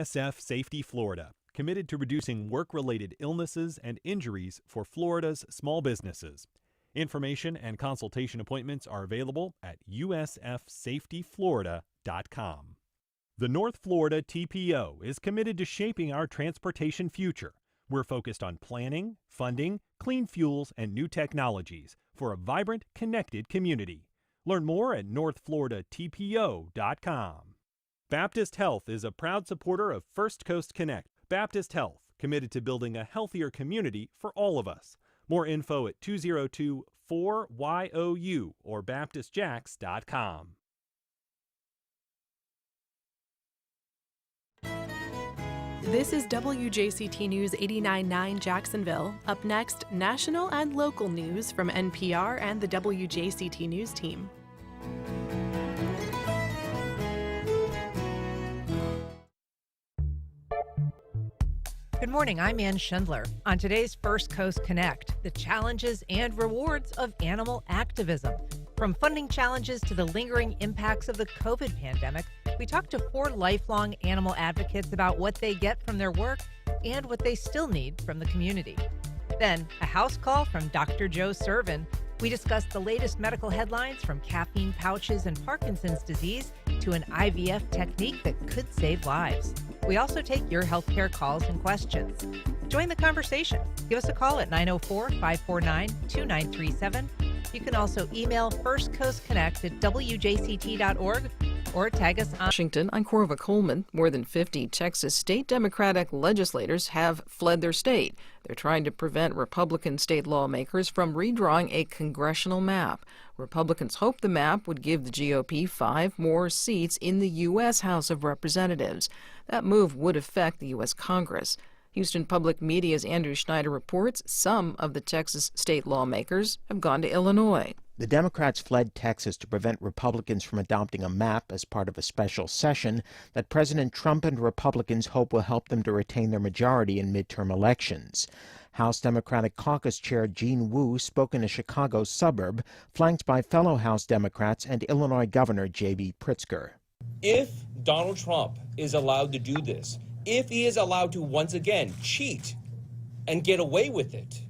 SF Safety Florida, committed to reducing work-related illnesses and injuries for Florida's small businesses. Information and consultation appointments are available at usfsafetyflorida.com. The North Florida TPO is committed to shaping our transportation future. We're focused on planning, funding, clean fuels, and new technologies for a vibrant, connected community. Learn more at northfloridatpo.com. Baptist Health is a proud supporter of First Coast Connect. Baptist Health, committed to building a healthier community for all of us. More info at 202-4YOU or baptistjacks.com. This is WJCT News 89.9 Jacksonville. Up next, national and local news from NPR and the WJCT News team. Good morning, I'm Ann Schindler. On today's First Coast Connect, the challenges and rewards of animal activism. From funding challenges to the lingering impacts of the COVID pandemic, we talked to 4 lifelong animal advocates about what they get from their work and what they still need from the community. Then, a house call from Dr. Joe Sirven. We discussed the latest medical headlines from caffeine pouches and Parkinson's disease to an IVF technique that could save lives. We also take your healthcare calls and questions. Join the conversation. Give us a call at 904-549-2937. You can also email firstcoastconnect@wjct.org or tag us on Washington. I'm Corva Coleman. More than 50 Texas state Democratic legislators have fled their state. They're trying to prevent Republican state lawmakers from redrawing a congressional map. Republicans hope the map would give the GOP 5 more seats in the U.S. House of Representatives. That move would affect the U.S. Congress. Houston Public Media's Andrew Schneider reports some of the Texas state lawmakers have gone to Illinois. The Democrats fled Texas to prevent Republicans from adopting a map as part of a special session that President Trump and Republicans hope will help them to retain their majority in midterm elections. House Democratic Caucus Chair Jean Wu spoke in a Chicago suburb, flanked by fellow House Democrats and Illinois Governor J.B. Pritzker. If Donald Trump is allowed to do this, if he is allowed to once again cheat and get away with it,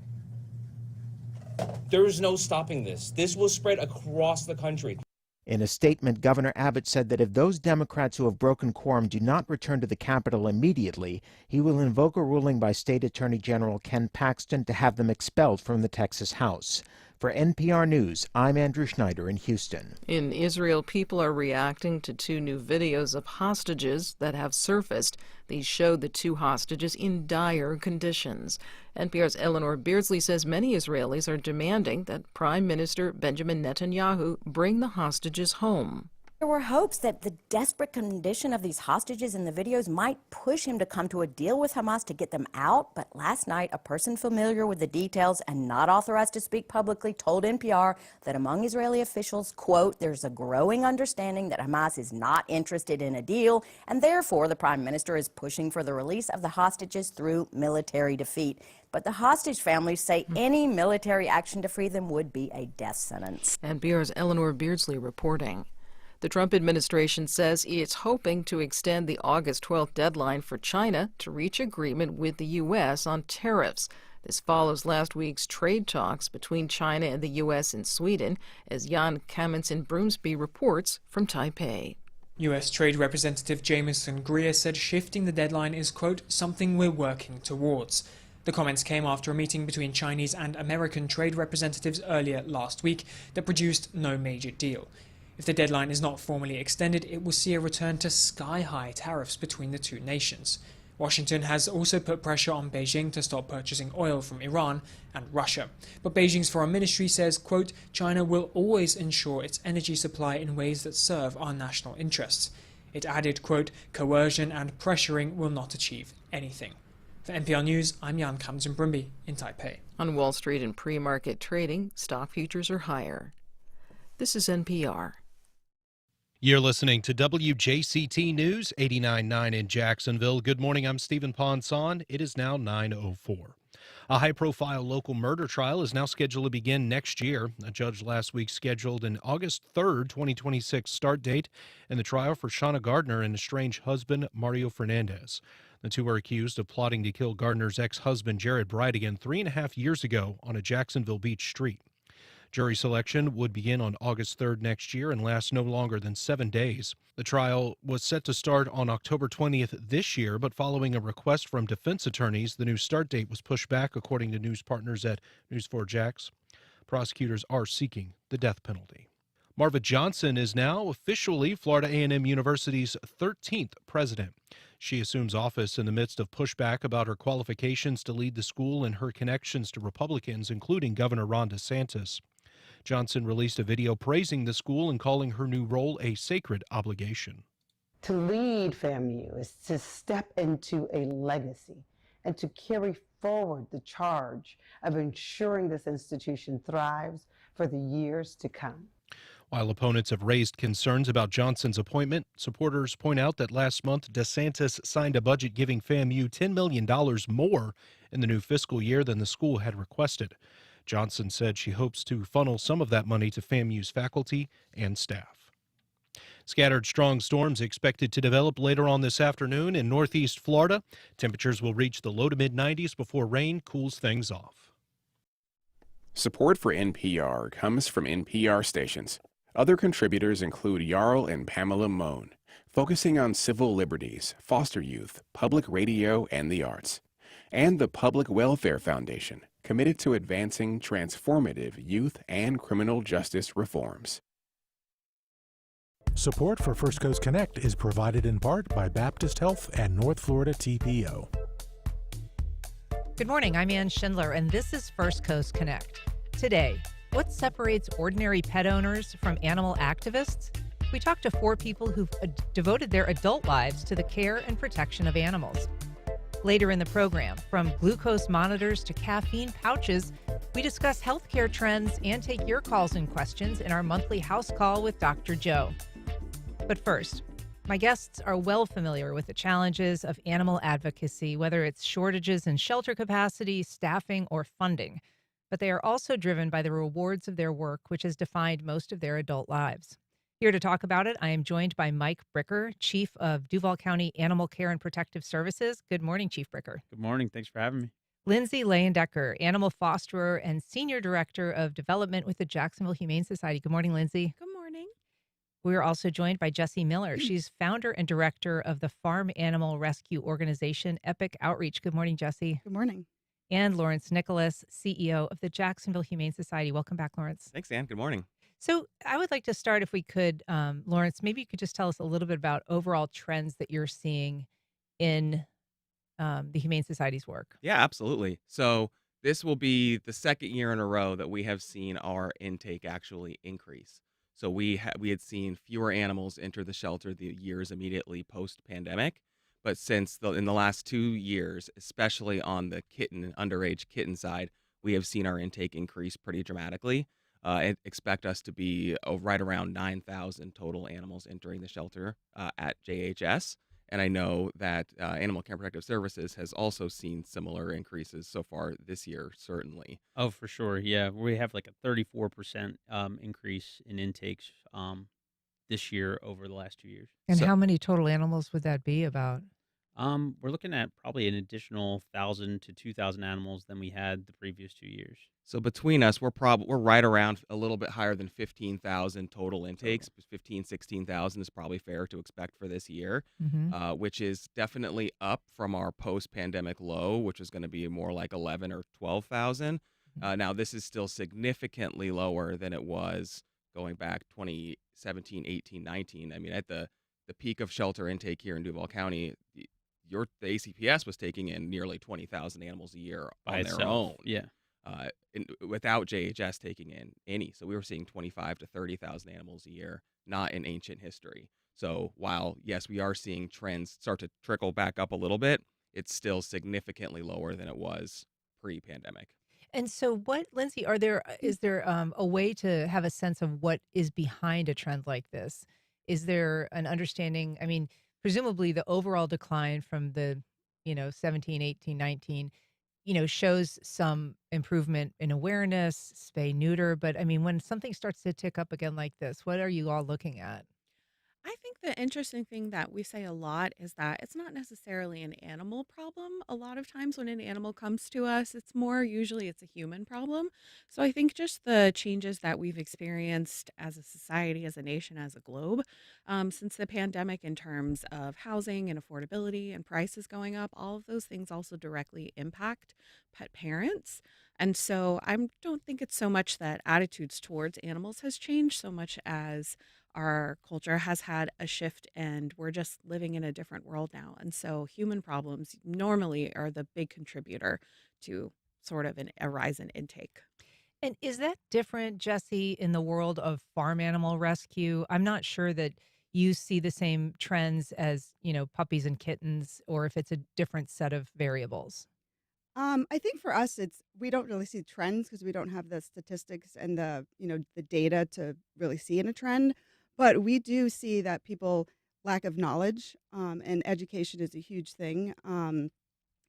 there is no stopping this. This will spread across the country. In a statement, Governor Abbott said that if those Democrats who have broken quorum do not return to the Capitol immediately, he will invoke a ruling by State Attorney General Ken Paxton to have them expelled from the Texas House. For NPR News, I'm Andrew Schneider in Houston. In Israel, people are reacting to 2 new videos of hostages that have surfaced. These show the 2 hostages in dire conditions. NPR's Eleanor Beardsley says many Israelis are demanding that Prime Minister Benjamin Netanyahu bring the hostages home. There were hopes that the desperate condition of these hostages in the videos might push him to come to a deal with Hamas to get them out, but last night a person familiar with the details and not authorized to speak publicly told NPR that among Israeli officials, quote, there's a growing understanding that Hamas is not interested in a deal, and therefore the Prime Minister is pushing for the release of the hostages through military defeat. But the hostage families say any military action to free them would be a death sentence. NPR's Eleanor Beardsley reporting. The Trump administration says it's hoping to extend the August 12th deadline for China to reach agreement with the U.S. on tariffs. This follows last week's trade talks between China and the U.S. and Sweden, as Jan Kammensen-Broomsby reports from Taipei. U.S. Trade Representative Jamieson Greer said shifting the deadline is, quote, something we're working towards. The comments came after a meeting between Chinese and American trade representatives earlier last week that produced no major deal. If the deadline is not formally extended, it will see a return to sky-high tariffs between the 2 nations. Washington has also put pressure on Beijing to stop purchasing oil from Iran and Russia. But Beijing's foreign ministry says, quote, China will always ensure its energy supply in ways that serve our national interests. It added, quote, coercion and pressuring will not achieve anything. For NPR News, I'm Jan Kamsen-Broomsby in Taipei. On Wall Street and pre-market trading, stock futures are higher. This is NPR. You're listening to WJCT News 89.9 in Jacksonville. Good morning, I'm Stephen Ponson. It is now 9:04. A high-profile local murder trial is now scheduled to begin next year. A judge last week scheduled an August 3rd, 2026 start date in the trial for Shauna Gardner and estranged husband Mario Fernandez. The two are accused of plotting to kill Gardner's ex-husband Jared Bridegan 3.5 years ago on a Jacksonville Beach street. Jury selection would begin on August 3rd next year and last no longer than 7 days. The trial was set to start on October 20th this year, but following a request from defense attorneys, the new start date was pushed back, according to news partners at News4Jax. Prosecutors are seeking the death penalty. Marva Johnson is now officially Florida A&M University's 13th president. She assumes office in the midst of pushback about her qualifications to lead the school and her connections to Republicans, including Governor Ron DeSantis. Johnson released a video praising the school and calling her new role a sacred obligation. To lead FAMU is to step into a legacy and to carry forward the charge of ensuring this institution thrives for the years to come. While opponents have raised concerns about Johnson's appointment, supporters point out that last month DeSantis signed a budget giving FAMU $10 million more in the new fiscal year than the school had requested. Johnson said she hopes to funnel some of that money to FAMU's faculty and staff. Scattered strong storms expected to develop later on this afternoon in northeast Florida. Temperatures will reach the low to mid-90s before rain cools things off. Support for NPR comes from NPR stations. Other contributors include Jarl and Pamela Mohn, focusing on civil liberties, foster youth, public radio, and the arts. And the Public Welfare Foundation, committed to advancing transformative youth and criminal justice reforms. Support for First Coast Connect is provided in part by Baptist Health and North Florida TPO. Good morning, I'm Ann Schindler, and this is First Coast Connect. Today, what separates ordinary pet owners from animal activists? We talked to 4 people who've devoted their adult lives to the care and protection of animals. Later in the program, from glucose monitors to caffeine pouches, we discuss healthcare trends and take your calls and questions in our monthly house call with Dr. Joe. But first, my guests are well familiar with the challenges of animal advocacy, whether it's shortages in shelter capacity, staffing, or funding. But they are also driven by the rewards of their work, which has defined most of their adult lives. Here to talk about it, I am joined by Mike Bricker, Chief of Duval County Animal Care and Protective Services. Good morning, Chief Bricker. Good morning. Thanks for having me. Lindsay Layendecker, Animal Fosterer and Senior Director of Development with the Jacksonville Humane Society. Good morning, Lindsay. Good morning. We are also joined by Jessie Miller. She's founder and director of the farm animal rescue organization Epic Outreach. Good morning, Jessie. Good morning. And Lawrence Nicolas, CEO of the Jacksonville Humane Society. Welcome back, Lawrence. Thanks, Ann. Good morning. So I would like to start, if we could, Lawrence, maybe you could just tell us a little bit about overall trends that you're seeing in the Humane Society's work. Yeah, absolutely. So this will be the second year in a row that we have seen our intake actually increase. So we had seen fewer animals enter the shelter the years immediately post-pandemic. But in the last 2 years, especially on the underage kitten side, we have seen our intake increase pretty dramatically. And expect us to be right around 9,000 total animals entering the shelter at JHS. And I know that Animal Care and Protective Services has also seen similar increases so far this year, certainly. Oh, for sure. Yeah, we have like a 34% increase in intakes this year over the last 2 years. And how many total animals would that be about? We're looking at probably an additional 1,000 to 2,000 animals than we had the previous 2 years. So between us, we're right around a little bit higher than 15,000 total intakes. 15, 16,000 is probably fair to expect for this year, which is definitely up from our post-pandemic low, which is going to be more like 11 or 12,000. Now, this is still significantly lower than it was going back 2017, 18, 19. I mean, at the peak of shelter intake here in Duval County, the ACPS was taking in nearly 20,000 animals a year on their own. Yeah. Without JHS taking in any. So we were seeing 25 to 30,000 animals a year, not in ancient history. So while, yes, we are seeing trends start to trickle back up a little bit, it's still significantly lower than it was pre-pandemic. And so Lindsay, is there a way to have a sense of what is behind a trend like this? Is there an understanding? I mean, presumably the overall decline from the, 17, 18, 19, shows some improvement in awareness, spay neuter. But I mean, when something starts to tick up again like this, what are you all looking at? I think the interesting thing that we say a lot is that it's not necessarily an animal problem. A lot of times when an animal comes to us, it's more usually it's a human problem. So I think just the changes that we've experienced as a society, as a nation, as a globe, since the pandemic in terms of housing and affordability and prices going up, all of those things also directly impact pet parents. And so I don't think it's so much that attitudes towards animals has changed so much as our culture has had a shift and we're just living in a different world now. And so human problems normally are the big contributor to sort of a rise in intake. And is that different, Jesse, in the world of farm animal rescue? I'm not sure that you see the same trends as, puppies and kittens, or if it's a different set of variables. I think for us, we don't really see trends because we don't have the statistics and the data to really see in a trend. But we do see that people lack of knowledge, and education is a huge thing. And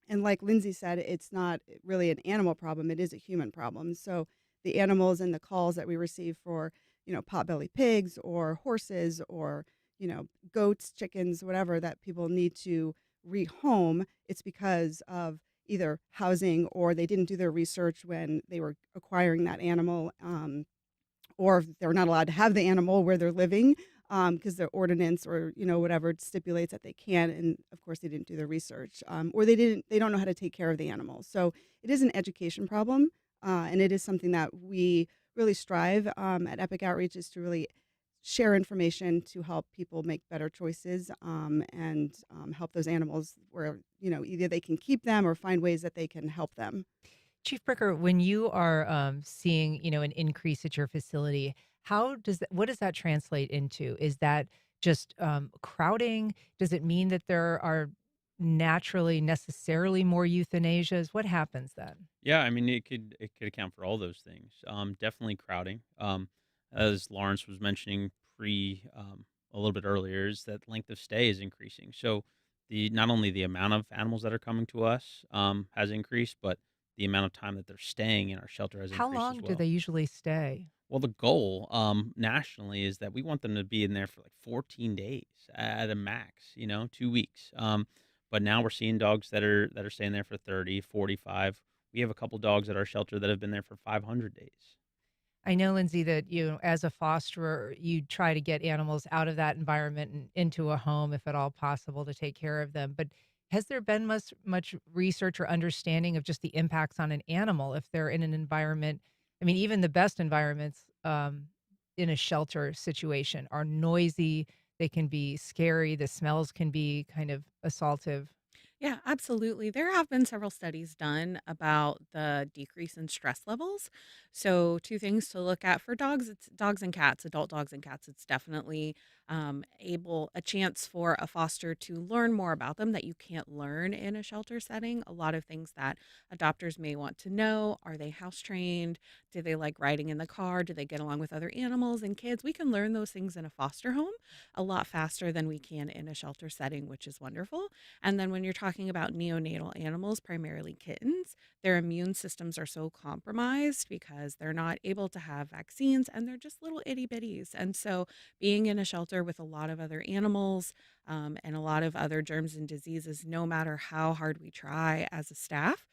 like Lindsay said, it's not really an animal problem; it is a human problem. So the animals and the calls that we receive for potbelly pigs or horses or goats, chickens, whatever that people need to rehome, it's because of either housing or they didn't do their research when they were acquiring that animal, or they're not allowed to have the animal where they're living because the ordinance or whatever stipulates that they can, and of course they didn't do their research, or they don't know how to take care of the animal. So it is an education problem, and it is something that we really strive at Epic Outreach is to really share information to help people make better choices, and help those animals where either they can keep them or find ways that they can help them. Chief Bricker, when you are seeing, an increase at your facility, what does that translate into? Is that just crowding? Does it mean that there are necessarily more euthanasias? What happens then? Yeah, I mean, it could account for all those things. Definitely crowding. As Lawrence was mentioning a little bit earlier, is that length of stay is increasing. So not only the amount of animals that are coming to us has increased, but the amount of time that they're staying in our shelter has How increased long as do well. they usually stay? Well, the goal nationally is that we want them to be in there for like 14 days at a max, 2 weeks. But now we're seeing dogs that are staying there for 30, 45. We have a couple dogs at our shelter that have been there for 500 days. I know, Lindsay, that as a fosterer, you try to get animals out of that environment and into a home, if at all possible, to take care of them. But has there been much research or understanding of just the impacts on an animal if they're in an environment? I mean, even the best environments in a shelter situation are noisy. They can be scary. The smells can be kind of assaultive. Yeah, absolutely. There have been several studies done about the decrease in stress levels. So, two things to look at for dogs: it's dogs and cats, adult dogs and cats. It's definitely a chance for a foster to learn more about them that you can't learn in a shelter setting. A lot of things that adopters may want to know: are they house trained? Do they like riding in the car? Do they get along with other animals and kids? We can learn those things in a foster home a lot faster than we can in a shelter setting, which is wonderful. And then when you're talking about neonatal animals, primarily kittens, their immune systems are so compromised because they're not able to have vaccines and they're just little itty bitties. And so being in a shelter with a lot of other animals, and a lot of other germs and diseases, no matter how hard we try as a staff,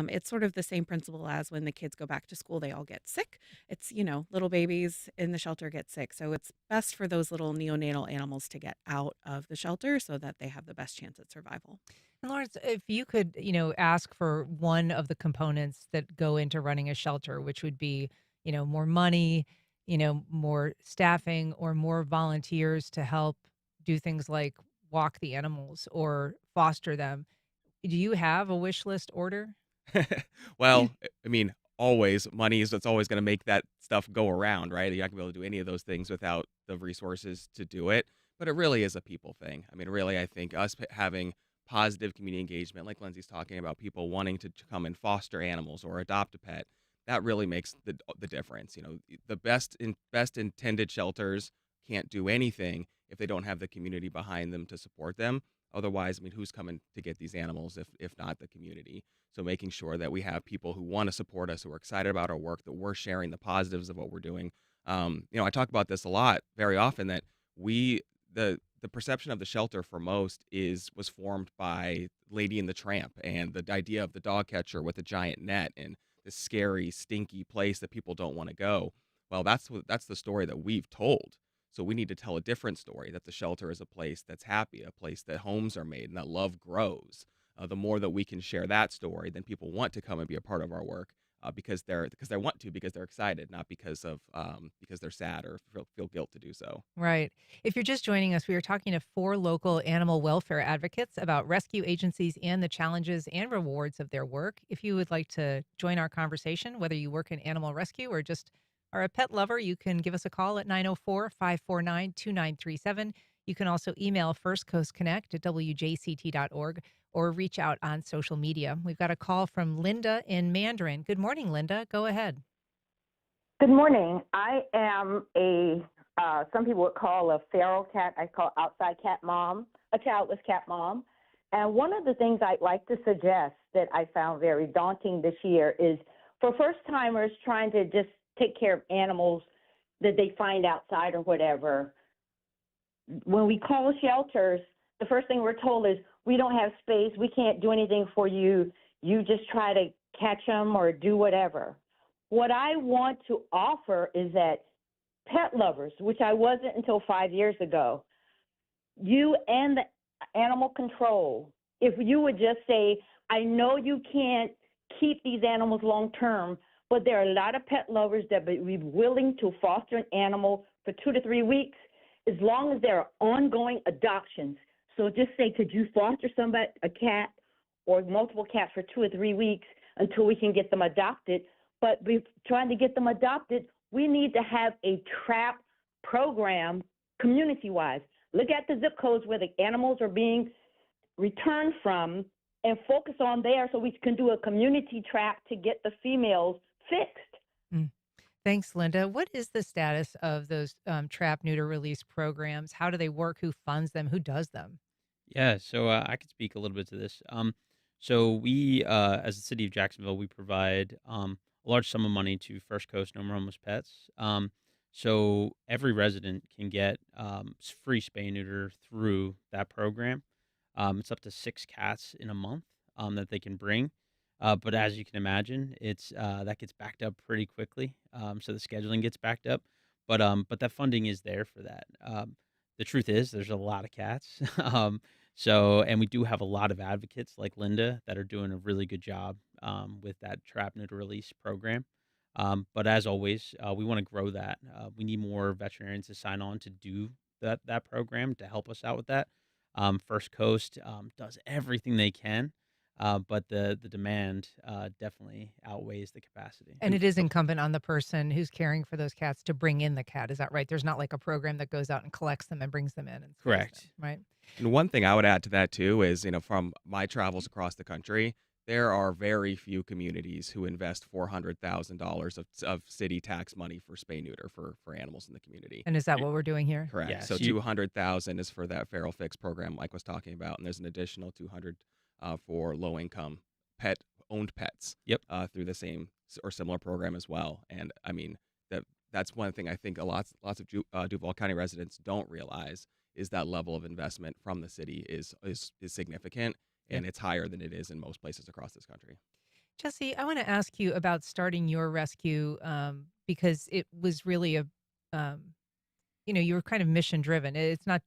it's sort of the same principle as when the kids go back to school, they all get sick. It's, little babies in the shelter get sick. So it's best for those little neonatal animals to get out of the shelter so that they have the best chance at survival. And Lawrence, if you could, ask for one of the components that go into running a shelter, which would be, more money, more staffing or more volunteers to help do things like walk the animals or foster them. Do you have a wish list order? Well, I mean, always money is what's always going to make that stuff go around, right? You're not going to be able to do any of those things without the resources to do it. But it really is a people thing. I mean, really, I think us having positive community engagement, like Lindsay's talking about, people wanting to come and foster animals or adopt a pet, that really makes the difference. The best intended shelters can't do anything if they don't have the community behind them to support them. Otherwise, I mean, who's coming to get these animals if not the community? So making sure that we have people who want to support us, who are excited about our work, that we're sharing the positives of what we're doing. I talk about this a lot, very often, that the perception of the shelter for most was formed by Lady and the Tramp and the idea of the dog catcher with a giant net and this scary, stinky place that people don't want to go. Well, that's the story that we've told. So we need to tell a different story, that the shelter is a place that's happy, a place that homes are made and that love grows. The more that we can share that story, then people want to come and be a part of our work because they want to, because they're excited, not because they're sad or feel guilt to do so. Right. If you're just joining us, we are talking to 4 local animal welfare advocates about rescue agencies and the challenges and rewards of their work. If you would like to join our conversation, whether you work in animal rescue or just are a pet lover, you can give us a call at 904-549-2937. You can also email firstcoastconnect at wjct.org or reach out on social media. We've got a call from Linda in Mandarin. Good morning, Linda. Go ahead. Good morning. I am some people would call a feral cat. I call outside cat mom, a childless cat mom. And one of the things I'd like to suggest that I found very daunting this year is for first timers trying to just take care of animals that they find outside or whatever. When we call shelters, the first thing we're told is, we don't have space, we can't do anything for you, you just try to catch them or do whatever. What I want to offer is that pet lovers, which I wasn't until 5 years ago, you and the animal control, if you would just say, I know you can't keep these animals long term, but there are a lot of pet lovers that would be willing to foster an animal for 2 to 3 weeks, as long as there are ongoing adoptions. So just say, could you foster a cat or multiple cats for 2 or 3 weeks until we can get them adopted? But we're trying to get them adopted, we need to have a trap program community-wise. Look at the zip codes where the animals are being returned from and focus on there so we can do a community trap to get the females fixed. Thanks, Linda. What is the status of those trap, neuter, release programs? How do they work? Who funds them? Who does them? Yeah, so I could speak a little bit to this. So we, as the city of Jacksonville, we provide a large sum of money to First Coast No More Homeless Pets. So every resident can get free spay and neuter through that program. It's up to 6 cats in a month that they can bring. But as you can imagine, it's that gets backed up pretty quickly. So the scheduling gets backed up, but that funding is there for that. The truth is, there's a lot of cats. And we do have a lot of advocates like Linda that are doing a really good job with that trap, neuter, release program. But as always, we want to grow that. We need more veterinarians to sign on to do that program to help us out with that. First Coast does everything they can. But the demand definitely outweighs the capacity. And it is incumbent on the person who's caring for those cats to bring in the cat. Is that right? There's not like a program that goes out and collects them and brings them in. And Correct. them, right. And one thing I would add to that too is, from my travels across the country, there are very few communities who invest $400,000 of city tax money for spay neuter for animals in the community. And is that what we're doing here? Correct. Yes. So $200,000 is for that feral fix program Mike was talking about, and there's an additional $200,000 for low-income owned pets. Yep. Through the same or similar program as well. And I mean that's one thing I think lots of Duval County residents don't realize is that level of investment from the city is significant, and it's higher than it is in most places across this country. Jessie, I want to ask you about starting your rescue because it was really you were kind of mission driven. It's not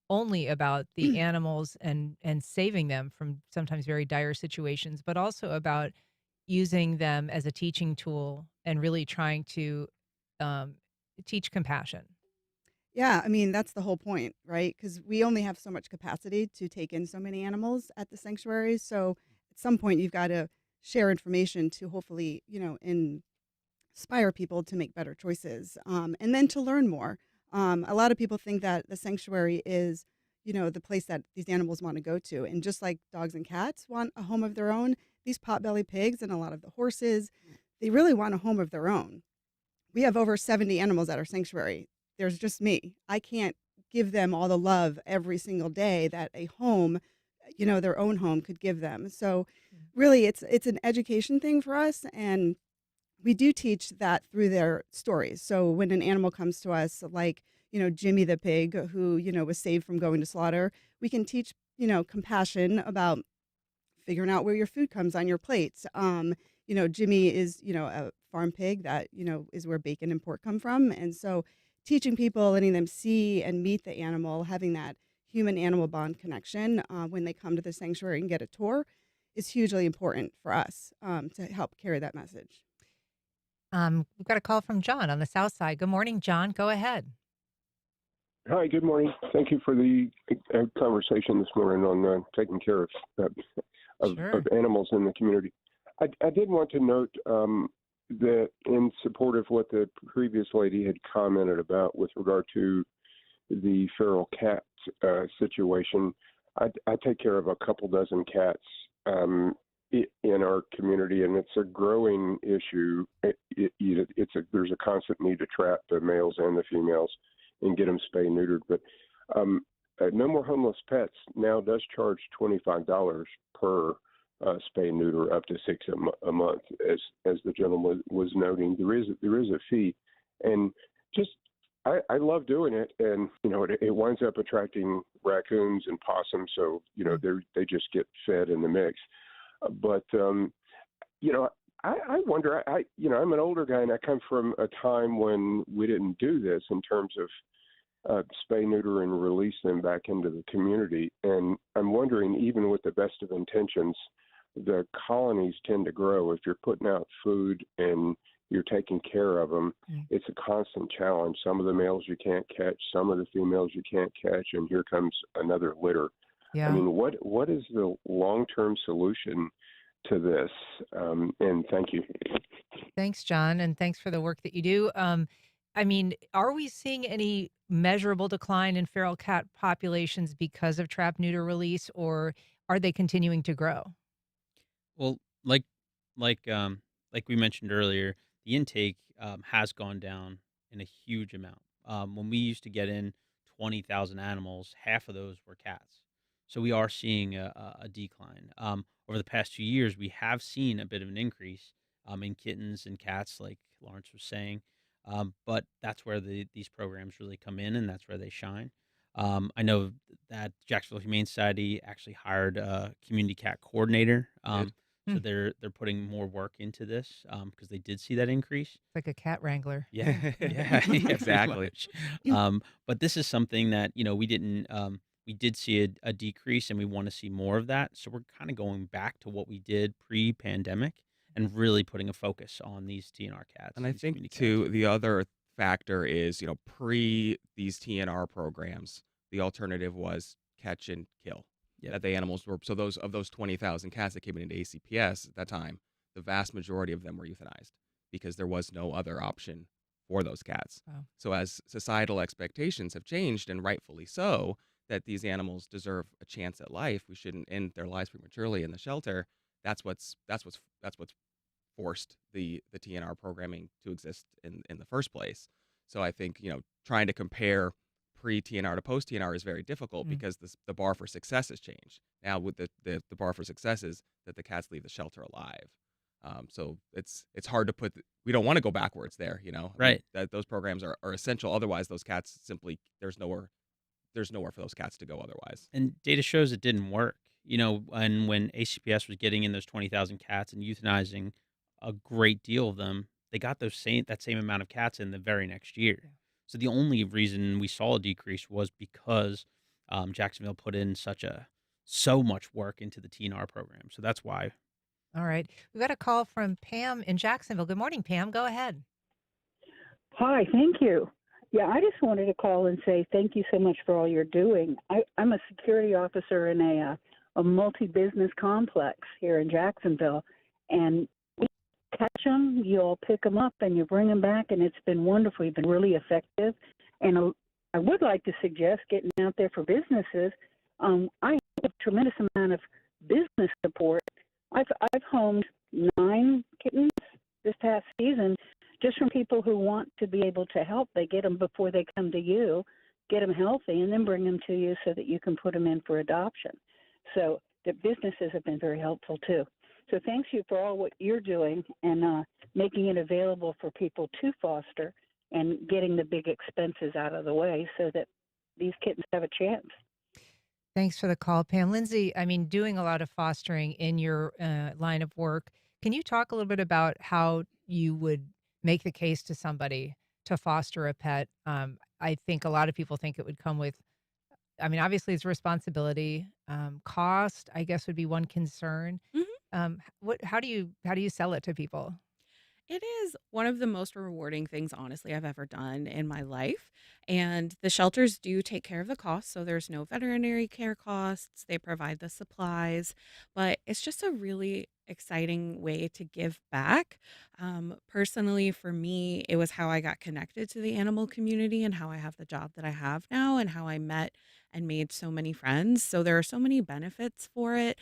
only about the animals and saving them from sometimes very dire situations, but also about using them as a teaching tool and really trying to teach compassion. Yeah, I mean, that's the whole point, right? Because we only have so much capacity to take in so many animals at the sanctuary. So at some point, you've got to share information to hopefully, inspire people to make better choices and then to learn more. A lot of people think that the sanctuary is, the place that these animals want to go to. And just like dogs and cats want a home of their own, these potbelly pigs and a lot of the horses, they really want a home of their own. We have over 70 animals at our sanctuary. There's just me. I can't give them all the love every single day that a home their own home could give them. So really it's an education thing for us, and we do teach that through their stories. So when an animal comes to us, like, Jimmy the pig, who, was saved from going to slaughter, we can teach, compassion about figuring out where your food comes on your plates. Jimmy is, a farm pig that, is where bacon and pork come from. And so teaching people, letting them see and meet the animal, having that human-animal bond connection when they come to the sanctuary and get a tour is hugely important for us to help carry that message. We've got a call from John on the south side. Good morning, John. Go ahead. Hi, good morning. Thank you for the conversation this morning on taking care of animals in the community. I did want to note that in support of what the previous lady had commented about with regard to the feral cat situation, I take care of a couple dozen cats in our community, and it's a growing issue. There's a constant need to trap the males and the females and get them spay neutered. But No More Homeless Pets now does charge $25 per spay neuter, up to 6 a month, as the gentleman was noting. There is a fee, and just I love doing it, and it winds up attracting raccoons and possums, so they just get fed in the mix. But I wonder. I'm an older guy, and I come from a time when we didn't do this in terms of spay, neuter, and release them back into the community. And I'm wondering, even with the best of intentions, the colonies tend to grow. If you're putting out food and you're taking care of them, it's a constant challenge. Some of the males you can't catch, some of the females you can't catch, and here comes another litter. Yeah. I mean, what is the long-term solution to this? And thank you. Thanks, John, and thanks for the work that you do. Are we seeing any measurable decline in feral cat populations because of trap, neuter, release, or are they continuing to grow? Well, like we mentioned earlier, the intake has gone down in a huge amount. When we used to get in 20,000 animals, half of those were cats. So we are seeing a decline. Over the past 2 years, we have seen a bit of an increase in kittens and cats, like Lawrence was saying. But that's where these programs really come in, and that's where they shine. I know that Jacksonville Humane Society actually hired a community cat coordinator. So they're putting more work into this because they did see that increase. It's like a cat wrangler. Yeah, exactly. But this is something that we didn't. We did see a decrease, and we want to see more of that. So we're kind of going back to what we did pre-pandemic and really putting a focus on these TNR cats. And I think too, the other factor is, pre these TNR programs, the alternative was catch and kill. Yep. That the animals were, so those 20,000 cats that came into ACPS at that time, the vast majority of them were euthanized because there was no other option for those cats. Wow. So as societal expectations have changed, and rightfully so, that these animals deserve a chance at life, we shouldn't end their lives prematurely in the shelter. That's what's forced the TNR programming to exist in the first place. So I think trying to compare pre-TNR to post-TNR is very difficult because the bar for success has changed. Now with the bar for success is that the cats leave the shelter alive. So it's hard to put. We don't want to go backwards there. Right. That those programs are essential. Otherwise, those cats simply there's nowhere for those cats to go otherwise. And data shows it didn't work. And when ACPS was getting in those 20,000 cats and euthanizing a great deal of them, they got that same amount of cats in the very next year. Yeah. So the only reason we saw a decrease was because Jacksonville put in so much work into the TNR program. So that's why. All right. We've got a call from Pam in Jacksonville. Good morning, Pam. Go ahead. Hi, thank you. Yeah, I just wanted to call and say thank you so much for all you're doing. I'm a security officer in a multi-business complex here in Jacksonville, and you catch them, you all pick them up, and you bring them back, and it's been wonderful. You've been really effective. And I would like to suggest getting out there for businesses. I have a tremendous amount of business support. I've homed 9 kittens this past season, just from people who want to be able to help. They get them before they come to you, get them healthy, and then bring them to you so that you can put them in for adoption. So the businesses have been very helpful too. So thanks you for all what you're doing and making it available for people to foster and getting the big expenses out of the way so that these kittens have a chance. Thanks for the call, Pam. Lindsay, I mean, doing a lot of fostering in your line of work. Can you talk a little bit about how you would make the case to somebody to foster a pet? I think a lot of people think it would come with, I mean, obviously it's a responsibility. Cost, I guess, would be one concern. How do you sell it to people? It is one of the most rewarding things, honestly, I've ever done in my life. And the shelters do take care of the costs. So there's no veterinary care costs. They provide the supplies. But it's just a really exciting way to give back. Personally, for me, it was how I got connected to the animal community and how I have the job that I have now and how I met and made so many friends. So there are so many benefits for it.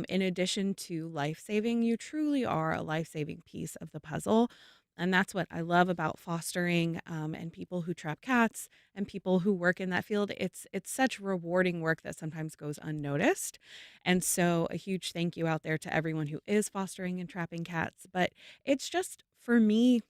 In addition to life saving, you truly are a life saving piece of the puzzle. And that's what I love about fostering and people who trap cats and people who work in that field. It's such rewarding work that sometimes goes unnoticed. And so a huge thank you out there to everyone who is fostering and trapping cats. But it's just, for me,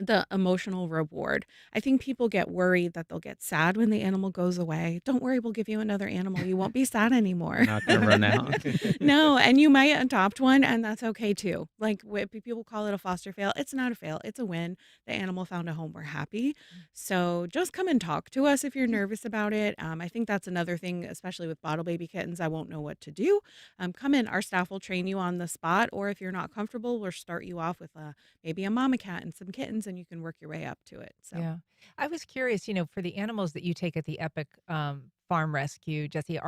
the emotional reward. I think people get worried that they'll get sad when the animal goes away. Don't worry, we'll give you another animal. You won't be sad anymore. Not going to run out. No, and you might adopt one, and that's okay too. Like, people call it a foster fail. It's not a fail. It's a win. The animal found a home. We're happy. So just come and talk to us if you're nervous about it. I think that's another thing, especially with bottle baby kittens. I won't know what to do. Come in. Our staff will train you on the spot, or if you're not comfortable, we'll start you off with maybe a mama cat and some kittens, and you can work your way up to it. So Yeah. I was curious, for the animals that you take at the Epic Farm Rescue, Jessie,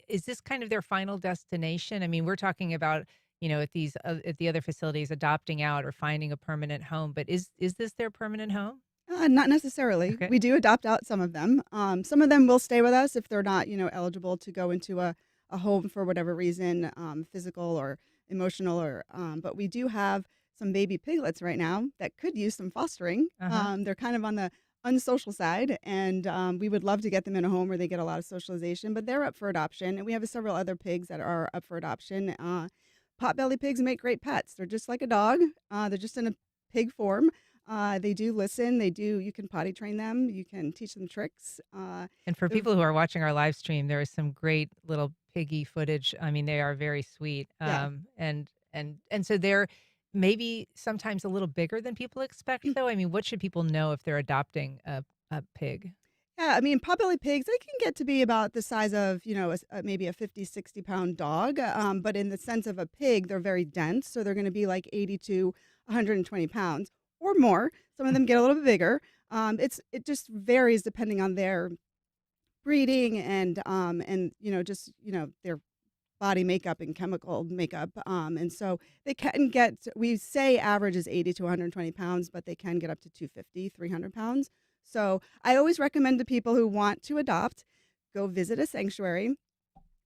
is this kind of their final destination? I mean, we're talking about, at the other facilities adopting out or finding a permanent home, but is this their permanent home? Not necessarily. Okay. We do adopt out some of them. Some of them will stay with us if they're not, eligible to go into a home for whatever reason, physical or emotional, but we do have some baby piglets right now that could use some fostering. They're kind of on the unsocial side, and we would love to get them in a home where they get a lot of socialization, but they're up for adoption. And we have several other pigs that are up for adoption. Potbelly pigs make great pets. They're just like a dog. They're just in a pig form. They do listen. You can potty train them. You can teach them tricks. And for people who are watching our live stream, there is some great little piggy footage. I mean, they are very sweet. Yeah. And so they're maybe sometimes a little bigger than people expect, though. I mean, what should people know if they're adopting a pig? Yeah, I mean, potbelly pigs, they can get to be about the size of, maybe a 50, 60-pound dog. But in the sense of a pig, they're very dense. So they're going to be like 80 to 120 pounds or more. Some of them get a little bit bigger. It just varies depending on their breeding and their body makeup and chemical makeup. And so they can we say average is 80 to 120 pounds, but they can get up to 250, 300 pounds. So I always recommend to people who want to adopt, go visit a sanctuary,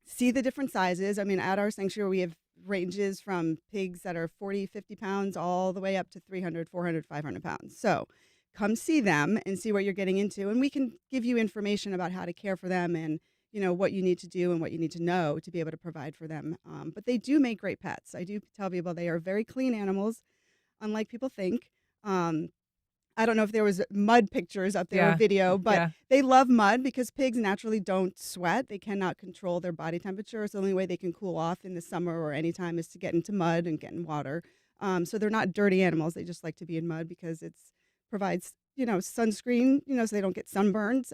see the different sizes. I mean, at our sanctuary, we have ranges from pigs that are 40, 50 pounds all the way up to 300, 400, 500 pounds. So come see them and see what you're getting into. And we can give you information about how to care for them and what you need to do and what you need to know to be able to provide for them. But they do make great pets. I do tell people they are very clean animals, unlike people think. I don't know if there was mud pictures up there or video, but they love mud because pigs naturally don't sweat. They cannot control their body temperature. So the only way they can cool off in the summer or any time is to get into mud and get in water. So they're not dirty animals. They just like to be in mud because it provides, sunscreen, so they don't get sunburns.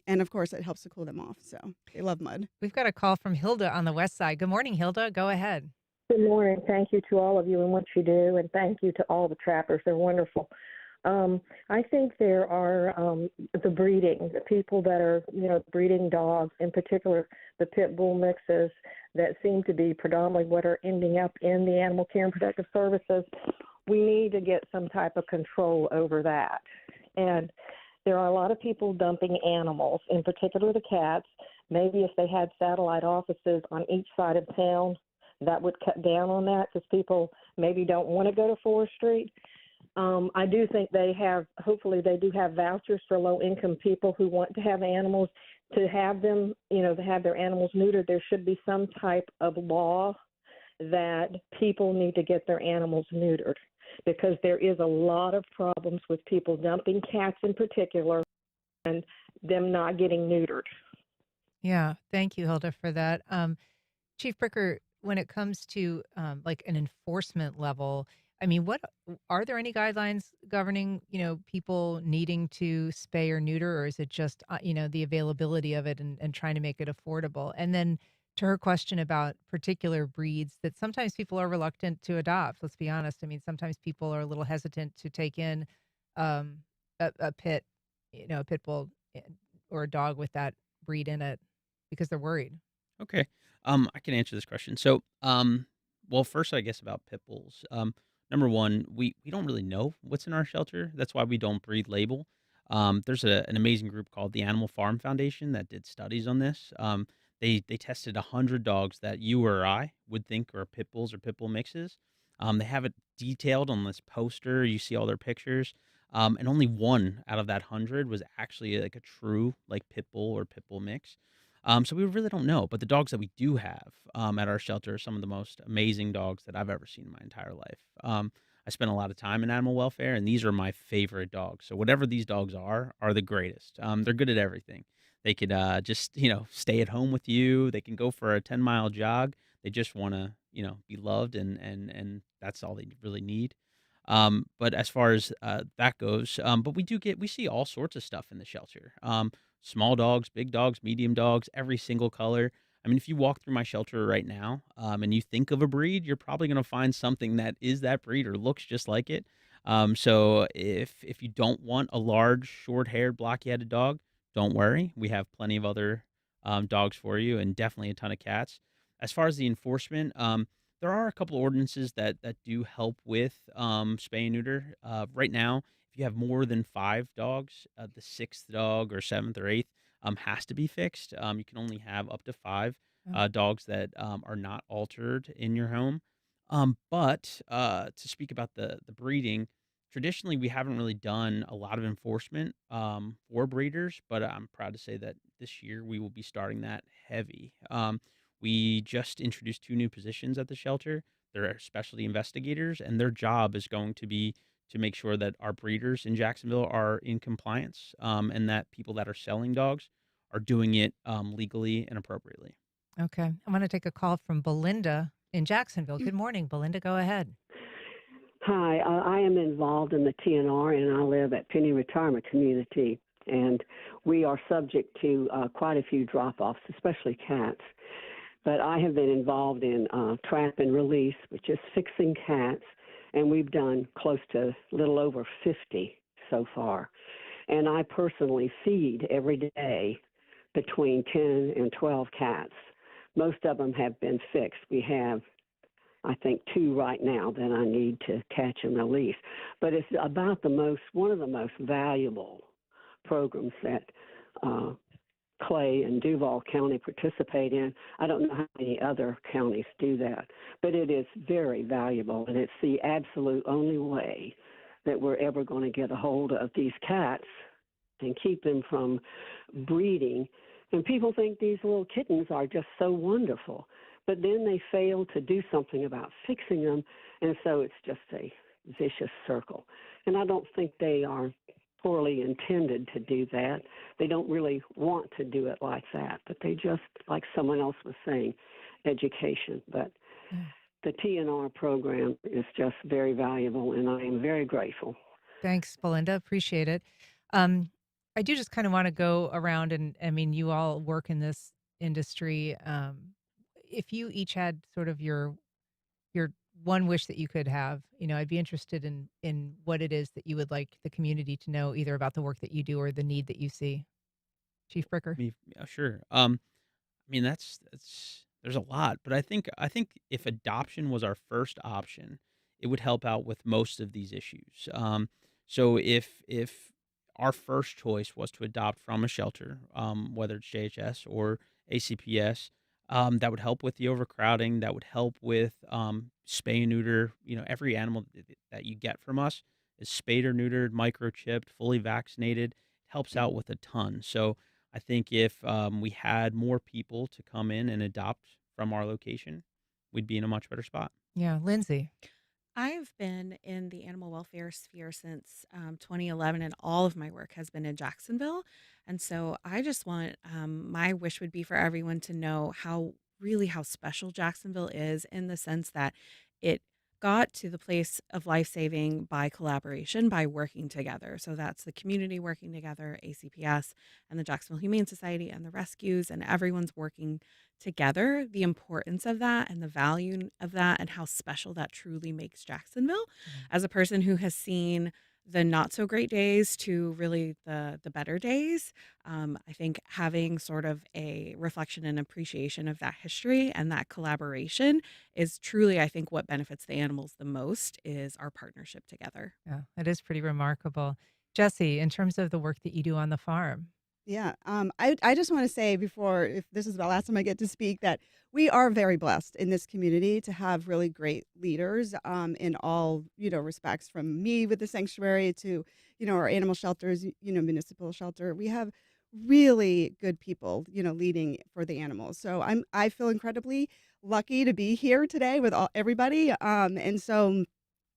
And of course, it helps to cool them off. So they love mud. We've got a call from Hilda on the west side. Good morning, Hilda. Go ahead. Good morning. Thank you to all of you and what you do, and thank you to all the trappers. They're wonderful. I think there are the people that are, breeding dogs, in particular the pit bull mixes that seem to be predominantly what are ending up in the animal care and protective services. We need to get some type of control over that. And there are a lot of people dumping animals, in particular the cats. Maybe if they had satellite offices on each side of town, that would cut down on that because people maybe don't want to go to Forest Street. I do think hopefully they do have vouchers for low-income people who want to have animals. to have them, to have their animals neutered, there should be some type of law that people need to get their animals neutered, because there is a lot of problems with people dumping cats in particular and them not getting neutered. Yeah, thank you, Hilda, for that. Chief Bricker, when it comes to like an enforcement level, I mean, what are there any guidelines governing, people needing to spay or neuter, or is it just, the availability of it and trying to make it affordable? And then to her question about particular breeds that sometimes people are reluctant to adopt, let's be honest. I mean, sometimes people are a little hesitant to take in um, a pit, a pit bull or a dog with that breed in it because they're worried. Okay. I can answer this question. So, well, first, I guess about pit bulls. Number one, we don't really know what's in our shelter. That's why we don't breed label. There's an amazing group called the Animal Farm Foundation that did studies on this. They tested 100 dogs that you or I would think are pit bulls or pit bull mixes. They have it detailed on this poster. You see all their pictures. And only one out of that 100 was actually like a true like pit bull or pit bull mix. So we really don't know. But the dogs that we do have at our shelter are some of the most amazing dogs that I've ever seen in my entire life. I spent a lot of time in animal welfare, and these are my favorite dogs. So whatever these dogs are the greatest. They're good at everything. They could just stay at home with you. They can go for a 10-mile jog. They just want to be loved, and that's all they really need. But as far as that goes, but we see all sorts of stuff in the shelter. Small dogs, big dogs, medium dogs, every single color. I mean, if you walk through my shelter right now, and you think of a breed, you're probably going to find something that is that breed or looks just like it. So if you don't want a large, short-haired, blocky-headed dog, don't worry. We have plenty of other dogs for you, and definitely a ton of cats. As far as the enforcement, there are a couple of ordinances that do help with spay and neuter. Right now, if you have more than 5 dogs, the 6th dog or 7th or 8th has to be fixed. You can only have up to 5 dogs that are not altered in your home. But to speak about the breeding, traditionally we haven't really done a lot of enforcement for breeders, but I'm proud to say that this year we will be starting that heavy. We just introduced 2 new positions at the shelter. They're specialty investigators, and their job is going to be to make sure that our breeders in Jacksonville are in compliance, and that people that are selling dogs are doing it legally and appropriately. Okay. I'm going to take a call from Belinda in Jacksonville. Good morning, Belinda. Go ahead. Hi, I am involved in the TNR, and I live at Penny Retirement Community, and we are subject to quite a few drop-offs, especially cats. But I have been involved in trap and release, which is fixing cats, and we've done close to a little over 50 so far. And I personally feed every day between 10 and 12 cats. Most of them have been fixed. We have, I think, 2 right now that I need to catch and release. But it's about one of the most valuable programs that Clay and Duval County participate in. I don't know how many other counties do that, but it is very valuable, and it's the absolute only way that we're ever going to get a hold of these cats and keep them from breeding. And people think these little kittens are just so wonderful, but then they fail to do something about fixing them, and so it's just a vicious circle. And I don't think they are poorly intended to do that. They don't really want to do it like that, but they just, like someone else was saying, education. But the TNR program is just very valuable, and I am very grateful. Thanks, Belinda. Appreciate it. I do just kind of want to go around, and I mean, you all work in this industry. If you each had sort of your one wish that you could have, I'd be interested in what it is that you would like the community to know, either about the work that you do or the need that you see. Chief Bricker? Yeah, sure. I mean, that's there's a lot, but I think if adoption was our first option, it would help out with most of these issues. So if our first choice was to adopt from a shelter, whether it's JHS or ACPS, that would help with the overcrowding. That would help with spay and neuter. Every animal that you get from us is spayed or neutered, microchipped, fully vaccinated. It helps out with a ton. So I think if we had more people to come in and adopt from our location, we'd be in a much better spot. Yeah, Lindsay. I've been in the animal welfare sphere since 2011, and all of my work has been in Jacksonville. And so I just want my wish would be for everyone to know how special Jacksonville is in the sense that it got to the place of life saving by collaboration, by working together. So that's the community working together, ACPS, and the Jacksonville Humane Society, and the rescues, and everyone's working together. The importance of that and the value of that, and how special that truly makes Jacksonville. As a person who has seen the not so great days to really the better days, I think having sort of a reflection and appreciation of that history and that collaboration is truly, I think, what benefits the animals the most is our partnership together. Yeah, that is pretty remarkable. Jessie, in terms of the work that you do on the farm. Yeah, I just want to say before, if this is the last time I get to speak, that we are very blessed in this community to have really great leaders in all respects, from me with the sanctuary to our animal shelters, municipal shelter. We have really good people leading for the animals. So I feel incredibly lucky to be here today with everybody, and so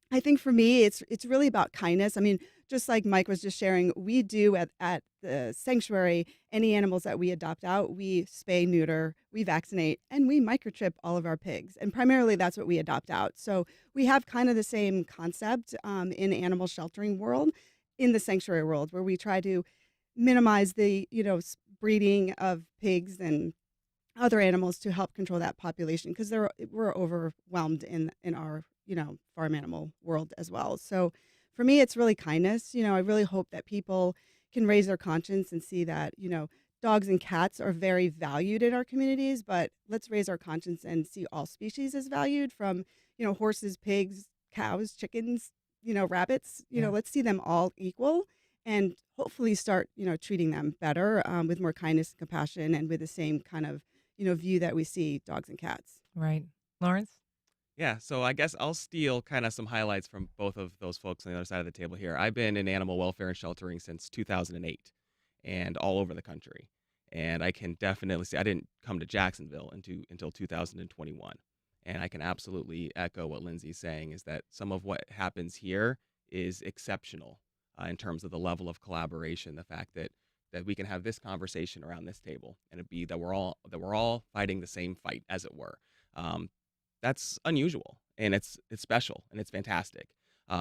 I think for me, it's really about kindness. I mean, just like Mike was just sharing, we do at the sanctuary, any animals that we adopt out, we spay, neuter, we vaccinate, and we microchip all of our pigs. And primarily that's what we adopt out. So we have kind of the same concept in animal sheltering world, in the sanctuary world, where we try to minimize the breeding of pigs and other animals to help control that population, because we're overwhelmed in our farm animal world as well. So for me, it's really kindness. I really hope that people can raise their conscience and see that, dogs and cats are very valued in our communities, but let's raise our conscience and see all species as valued, from, horses, pigs, cows, chickens, rabbits, let's see them all equal, and hopefully start, treating them better with more kindness and compassion, and with the same kind of, view that we see dogs and cats. Right. Lawrence? Yeah, so I guess I'll steal kind of some highlights from both of those folks on the other side of the table here. I've been in animal welfare and sheltering since 2008 and all over the country. And I can definitely say I didn't come to Jacksonville until 2021. And I can absolutely echo what Lindsay's saying, is that some of what happens here is exceptional in terms of the level of collaboration, the fact that we can have this conversation around this table, and it be that we're all fighting the same fight, as it were. That's unusual, and it's special, and it's fantastic.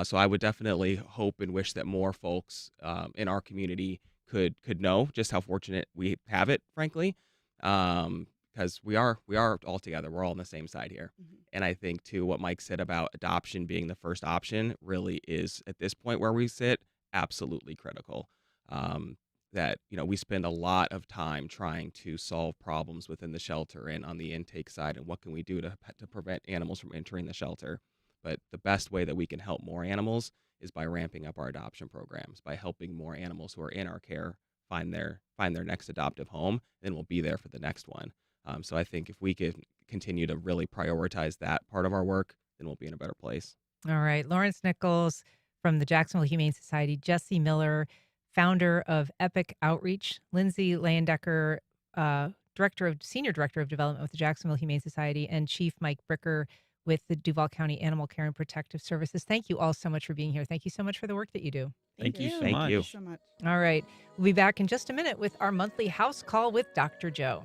So I would definitely hope and wish that more folks in our community could know just how fortunate we have it, frankly, because we are all together. We're all on the same side here. Mm-hmm. And I think too, what Mike said about adoption being the first option really is, at this point where we sit, absolutely critical. That we spend a lot of time trying to solve problems within the shelter and on the intake side, and what can we do to prevent animals from entering the shelter. But the best way that we can help more animals is by ramping up our adoption programs, by helping more animals who are in our care find their next adoptive home, then we'll be there for the next one. So I think if we could continue to really prioritize that part of our work, then we'll be in a better place. All right. Lawrence Nichols from the Jacksonville Humane Society, Jessie Miller, founder of Epic Outreach, Lindsay Layendecker, Senior Director of Development with the Jacksonville Humane Society, and Chief Mike Bricker with the Duval County Animal Care and Protective Services. Thank you all so much for being here. Thank you so much for the work that you do. Thank you so Thank much. you. Thank you so much. All right. We'll be back in just a minute with our monthly house call with Dr. Joe.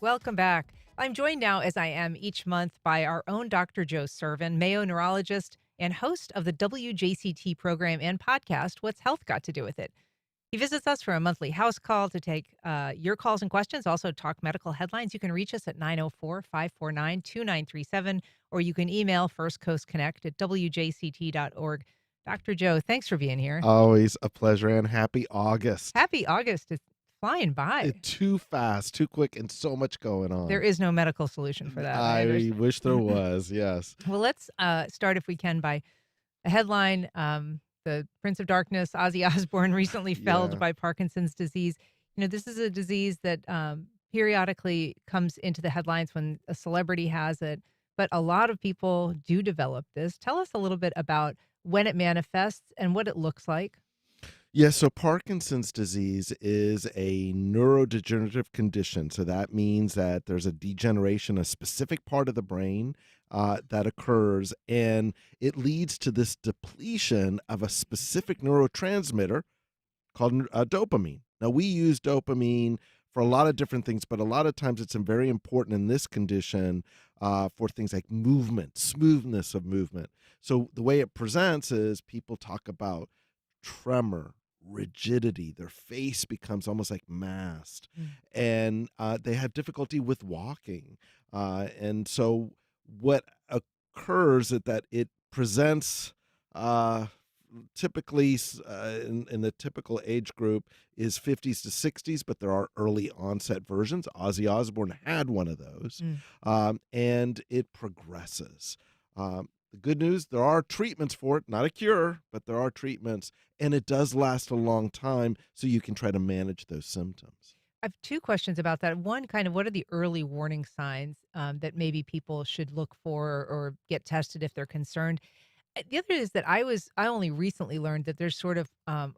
Welcome back. I'm joined now, as I am each month, by our own Dr. Joe Sirven, Mayo neurologist and host of the WJCT program and podcast, What's Health Got to Do with It? He visits us for a monthly house call to take your calls and questions, also talk medical headlines. You can reach us at 904-549-2937, or you can email firstcoastconnect@wjct.org. Dr. Joe, thanks for being here. Always a pleasure, and happy August. Happy August. It's flying by. Too fast, too quick, and so much going on. There is no medical solution for that. I wish there was, yes. Well, let's start, if we can, by a headline. The Prince of Darkness, Ozzy Osbourne, recently felled by Parkinson's disease. You know, this is a disease that periodically comes into the headlines when a celebrity has it, but a lot of people do develop this. Tell us a little bit about when it manifests and what it looks like. Yes, so Parkinson's disease is a neurodegenerative condition. So that means that there's a degeneration, a specific part of the brain that occurs, and it leads to this depletion of a specific neurotransmitter called dopamine. Now, we use dopamine for a lot of different things, but a lot of times it's very important in this condition for things like movement, smoothness of movement. So the way it presents is people talk about tremor, rigidity. Their face becomes almost like masked, and they have difficulty with walking. And so what occurs is that it presents typically in the typical age group is 50s to 60s, but there are early onset versions. Ozzy Osbourne had one of those, and it progresses. The good news, there are treatments for it, not a cure, but there are treatments, and it does last a long time, so you can try to manage those symptoms. I have two questions about that. One, kind of, what are the early warning signs that maybe people should look for or get tested if they're concerned? The other is that I only recently learned that there's sort of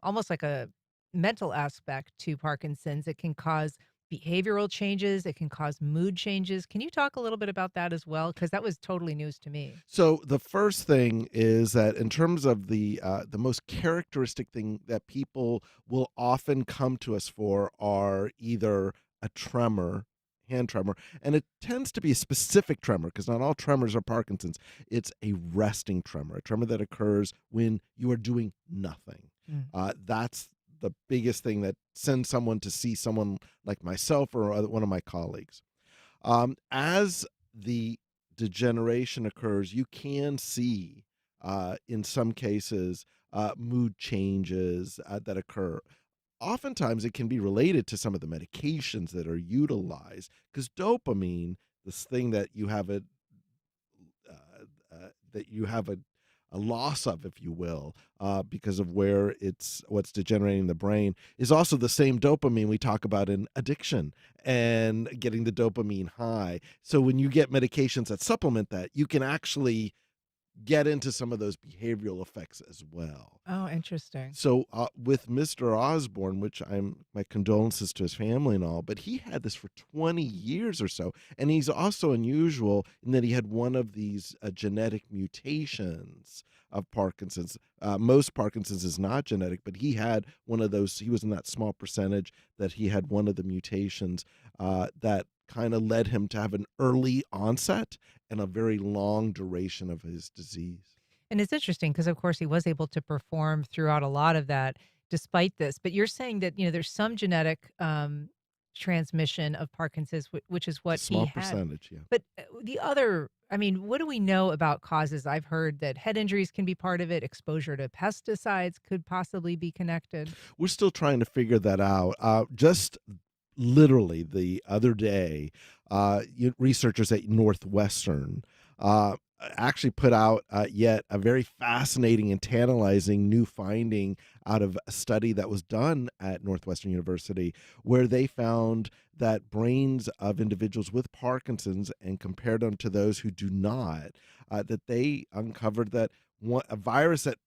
almost like a mental aspect to Parkinson's. It can cause behavioral changes. It can cause mood changes. Can you talk a little bit about that as well? Because that was totally news to me. So the first thing is that in terms of the most characteristic thing that people will often come to us for are either a tremor, hand tremor, and it tends to be a specific tremor because not all tremors are Parkinson's. It's a resting tremor, a tremor that occurs when you are doing nothing. That's the biggest thing that sends someone to see someone like myself or one of my colleagues. As the degeneration occurs, you can see, in some cases, mood changes that occur. Oftentimes, it can be related to some of the medications that are utilized, because dopamine, this thing that you have a loss of, if you will, because of what's degenerating the brain, is also the same dopamine we talk about in addiction and getting the dopamine high. So when you get medications that supplement that, you can actually get into some of those behavioral effects as well. Oh, interesting. So with Mr. Osbourne, which my condolences to his family and all, but he had this for 20 years or so. And he's also unusual in that he had one of these genetic mutations of Parkinson's. Most Parkinson's is not genetic, but he had one of those. He was in that small percentage that he had one of the mutations that kind of led him to have an early onset and a very long duration of his disease. And it's interesting because, of course, he was able to perform throughout a lot of that despite this. But you're saying that, there's some genetic transmission of Parkinson's, which is what he had. Small percentage, yeah. But the other, what do we know about causes? I've heard that head injuries can be part of it. Exposure to pesticides could possibly be connected. We're still trying to figure that out. Just literally the other day, researchers at Northwestern actually put out yet a very fascinating and tantalizing new finding out of a study that was done at Northwestern University, where they found that brains of individuals with Parkinson's and compared them to those who do not, that they uncovered that a virus that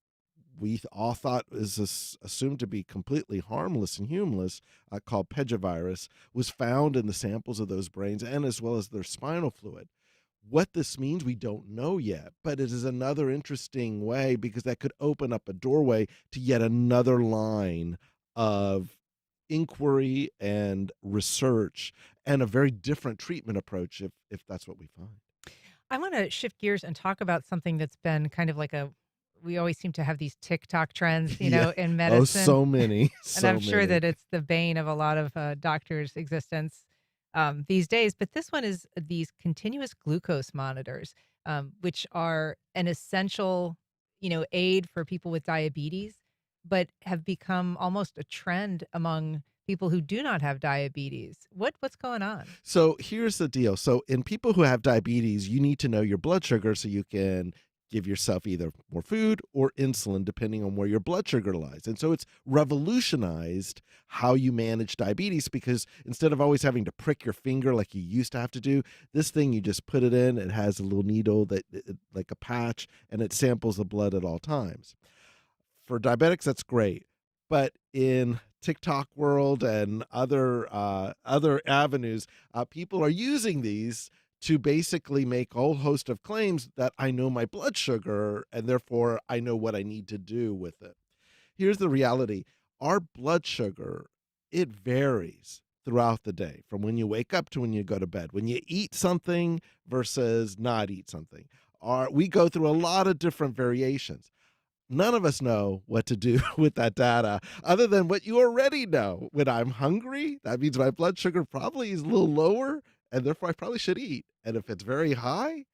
we all thought is assumed to be completely harmless and humanless, called pegivirus, was found in the samples of those brains and as well as their spinal fluid. What this means, we don't know yet, but it is another interesting way because that could open up a doorway to yet another line of inquiry and research and a very different treatment approach if that's what we find. I want to shift gears and talk about something that's been kind of like we always seem to have these TikTok trends, Yeah. in Oh, medicine. so many, And I'm so sure many. that it's the bane of a lot of doctors' existence these days. But this one is these continuous glucose monitors, which are an essential, aid for people with diabetes, but have become almost a trend among people who do not have diabetes. What's going on? So here's the deal. So in people who have diabetes, you need to know your blood sugar so you can give yourself either more food or insulin, depending on where your blood sugar lies. And so it's revolutionized how you manage diabetes because instead of always having to prick your finger like you used to have to do, this thing you just put it in, it has a little needle like a patch, and it samples the blood at all times. For diabetics, that's great. But in TikTok world and other avenues, people are using these to basically make a whole host of claims that I know my blood sugar and therefore I know what I need to do with it. Here's the reality. Our blood sugar, it varies throughout the day from when you wake up to when you go to bed, when you eat something versus not eat something. We go through a lot of different variations. None of us know what to do with that data other than what you already know. When I'm hungry, that means my blood sugar probably is a little lower, and therefore I probably should eat. And if it's very high,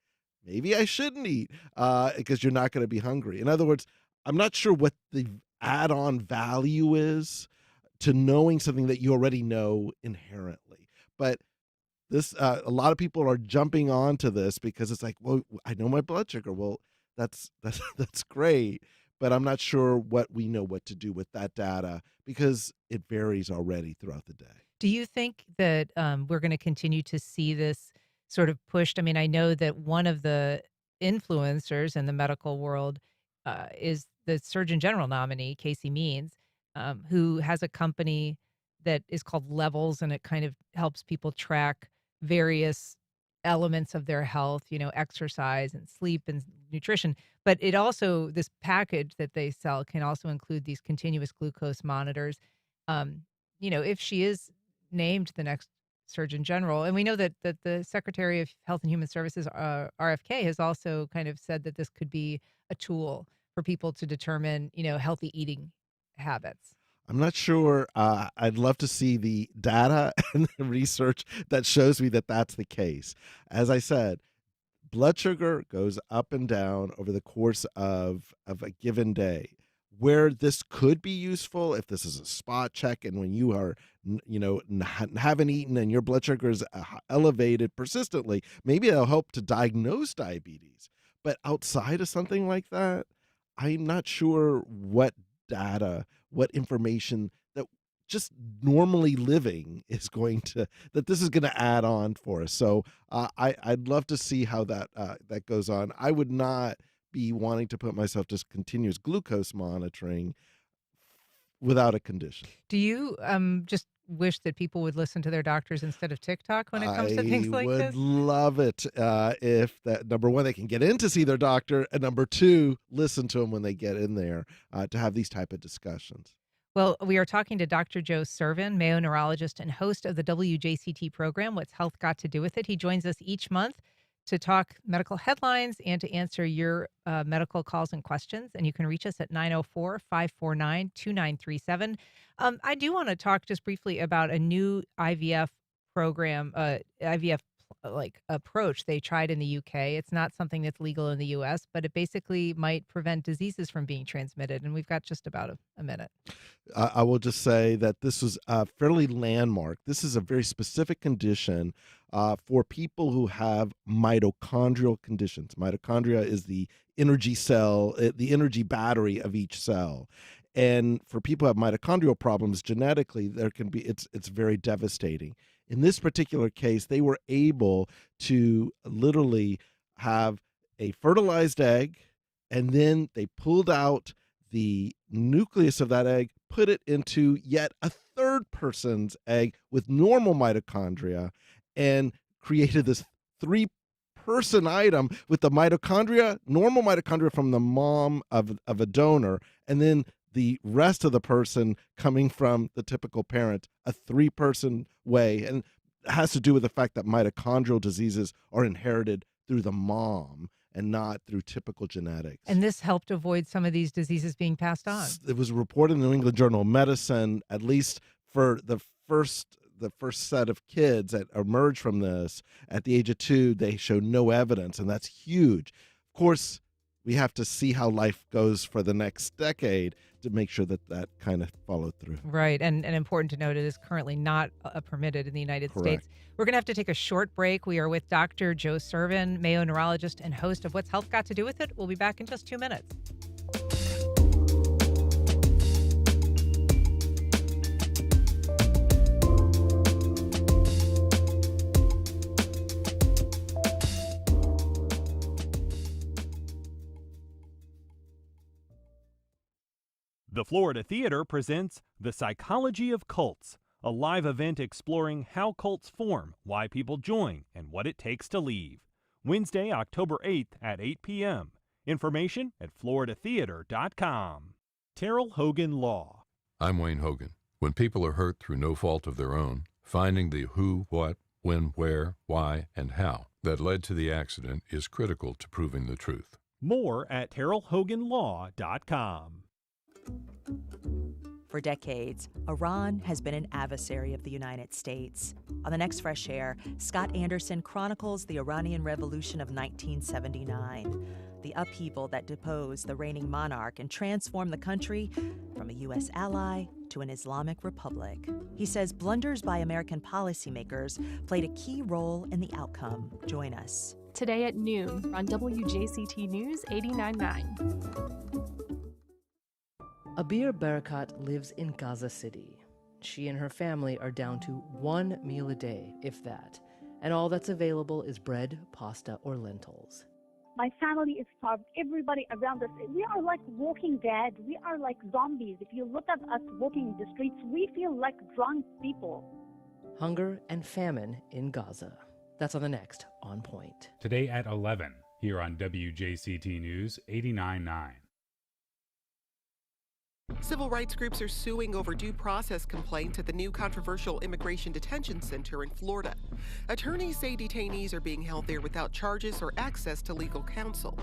maybe I shouldn't eat because you're not going to be hungry. In other words, I'm not sure what the add-on value is to knowing something that you already know inherently. But this a lot of people are jumping onto this because it's like, well, I know my blood sugar. Well, that's great, but I'm not sure what we know what to do with that data because it varies already throughout the day. Do you think that we're going to continue to see this sort of pushed? I mean, I know that one of the influencers in the medical world is the Surgeon General nominee, Casey Means, who has a company that is called Levels, and it kind of helps people track various elements of their health, exercise and sleep and nutrition. But it also, this package that they sell can also include these continuous glucose monitors. Um, if she is named the next Surgeon General. And we know that the Secretary of Health and Human Services, RFK, has also kind of said that this could be a tool for people to determine, healthy eating habits. I'm not sure. I'd love to see the data and the research that shows me that that's the case. As I said, blood sugar goes up and down over the course of a given day. Where this could be useful, if this is a spot check and when you are, haven't eaten and your blood sugar is elevated persistently, maybe it'll help to diagnose diabetes. But outside of something like that, I'm not sure what data, what information that just normally living is that this is going to add on for us. So I'd love to see how that goes on. I would not be wanting to put myself to continuous glucose monitoring without a condition. Do you just wish that people would listen to their doctors instead of TikTok when it comes to things like I this? would love it if that, number one, they can get in to see their doctor, and number two, listen to them when they get in there to have these type of discussions. Well, we are talking to Dr. Joe Sirven, Mayo neurologist and host of the WJCT program, What's Health Got to Do with It? He joins us each month to talk medical headlines and to answer your medical calls and questions. And you can reach us at 904-549-2937. I do want to talk just briefly about a new IVF program, IVF approach they tried in the UK. It's not something that's legal in the US, but it basically might prevent diseases from being transmitted. And we've got just about a minute. I will just say that this was fairly landmark. This is a very specific condition for people who have mitochondrial conditions. Mitochondria is the energy cell, the energy battery of each cell. And for people who have mitochondrial problems genetically, it's very devastating. In this particular case, they were able to literally have a fertilized egg, and then they pulled out the nucleus of that egg, put it into yet a third person's egg with normal mitochondria, and created this three-person item with the mitochondria, normal mitochondria from the mom of a donor, and then the rest of the person coming from the typical parent, a 3-person way. And it has to do with the fact that mitochondrial diseases are inherited through the mom and not through typical genetics. And this helped avoid some of these diseases being passed on. It was reported in the New England Journal of Medicine, at least for the first set of kids that emerged from this at the age of 2, they showed no evidence, and that's huge. Of course, we have to see how life goes for the next decade to make sure that that kind of followed through. Right. And important to note, it is currently not permitted in the United States. We're going to have to take a short break. We are with Dr. Joe Sirven, Mayo neurologist and host of What's Health Got to Do with It? We'll be back in just 2 minutes. The Florida Theater presents The Psychology of Cults, a live event exploring how cults form, why people join, and what it takes to leave. Wednesday, October 8th at 8 p.m. Information at floridatheater.com. Terrell Hogan Law. I'm Wayne Hogan. When people are hurt through no fault of their own, finding the who, what, when, where, why, and how that led to the accident is critical to proving the truth. More at terrellhoganlaw.com. For decades, Iran has been an adversary of the United States. On the next Fresh Air, Scott Anderson chronicles the Iranian Revolution of 1979, the upheaval that deposed the reigning monarch and transformed the country from a U.S. ally to an Islamic republic. He says blunders by American policymakers played a key role in the outcome. Join us. Today at noon on WJCT News 89.9. Abir Barakat lives in Gaza City. She and her family are down to 1 meal a day, if that, and all that's available is bread, pasta, or lentils. My family is starved. Everybody around us, we are like walking dead. We are like zombies. If you look at us walking the streets, we feel like drunk people. Hunger and famine in Gaza. That's on the next On Point. Today at 11, here on WJCT News 89.9. Civil rights groups are suing over due process complaints at the new controversial immigration detention center in Florida. Attorneys say detainees are being held there without charges or access to legal counsel.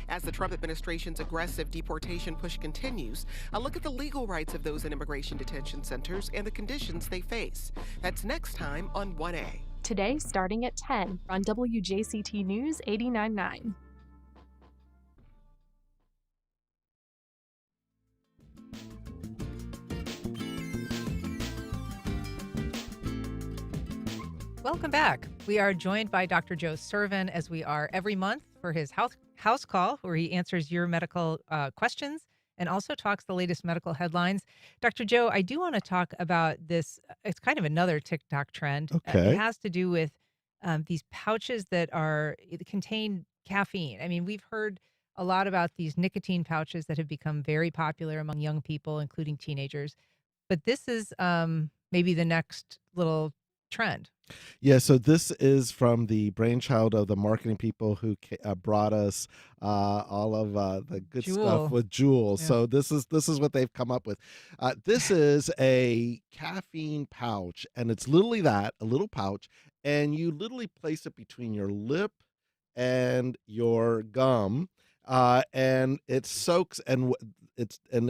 As the Trump administration's aggressive deportation push continues, a look at the legal rights of those in immigration detention centers and the conditions they face. That's next time on 1A. Today, starting at 10 on WJCT News 89.9. Welcome back. We are joined by Dr. Joe Sirven, as we are every month, for his house call, where he answers your medical questions and also talks the latest medical headlines. Dr. Joe, I do want to talk about this. It's kind of another TikTok trend. Okay. It has to do with these pouches that contain caffeine. I mean, we've heard a lot about these nicotine pouches that have become very popular among young people, including teenagers. But this is maybe the next little trend. Yeah, so this is from the brainchild of the marketing people who brought us all of the good stuff with Juul. Yeah. So this is what they've come up with. This is a caffeine pouch, and it's literally that, a little pouch, and you literally place it between your lip and your gum, and it soaks, and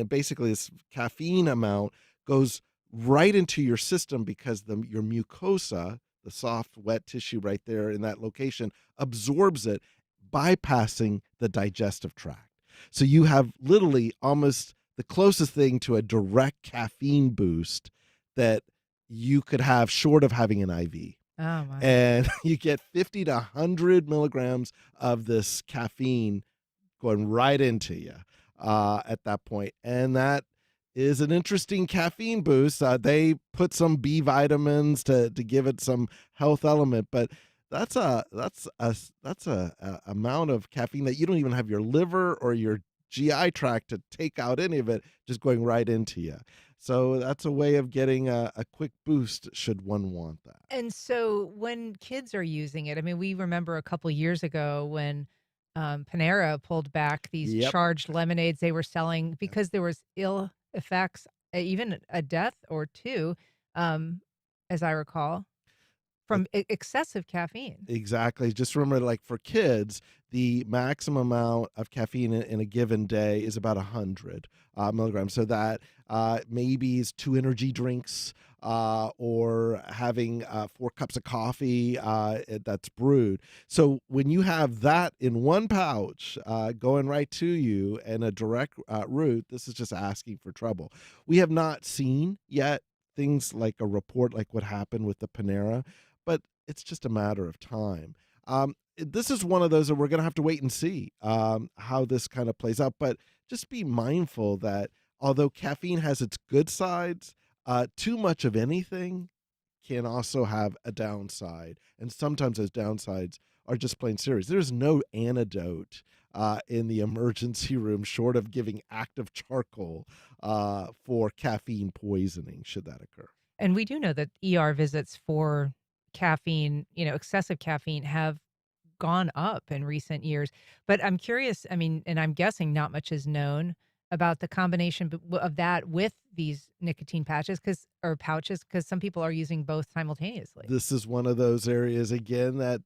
basically this caffeine amount goes right into your system because your mucosa, the soft, wet tissue right there in that location, absorbs it, bypassing the digestive tract. So you have literally almost the closest thing to a direct caffeine boost that you could have short of having an IV. Oh, my. And you get 50 to 100 milligrams of this caffeine going right into you at that point. And that is an interesting caffeine boost. They put some B vitamins to give it some health element, but that's a amount of caffeine that you don't even have your liver or your GI tract to take out any of it, just going right into you. So that's a way of getting a quick boost should one want that. And so when kids are using it, I mean, we remember a couple years ago when Panera pulled back these Yep. charged lemonades they were selling because there was effects, even a death or two, um, as I recall, from excessive caffeine. Exactly. Just remember, like for kids, the maximum amount of caffeine in a given day is about 100 milligrams. So that maybe is 2 energy drinks or having 4 cups of coffee that's brewed. So when you have that in one pouch going right to you and a direct route, this is just asking for trouble. We have not seen yet things like a report like what happened with the Panera, but it's just a matter of time. This is one of those that we're going to have to wait and see how this kind of plays out. But just be mindful that although caffeine has its good sides, too much of anything can also have a downside. And sometimes those downsides are just plain serious. There's no antidote in the emergency room short of giving active charcoal for caffeine poisoning, should that occur. And we do know that ER visits for caffeine, excessive caffeine have gone up in recent years. But I'm curious, I mean, and I'm guessing not much is known about the combination of that with these nicotine patches or pouches, because some people are using both simultaneously. This is one of those areas again that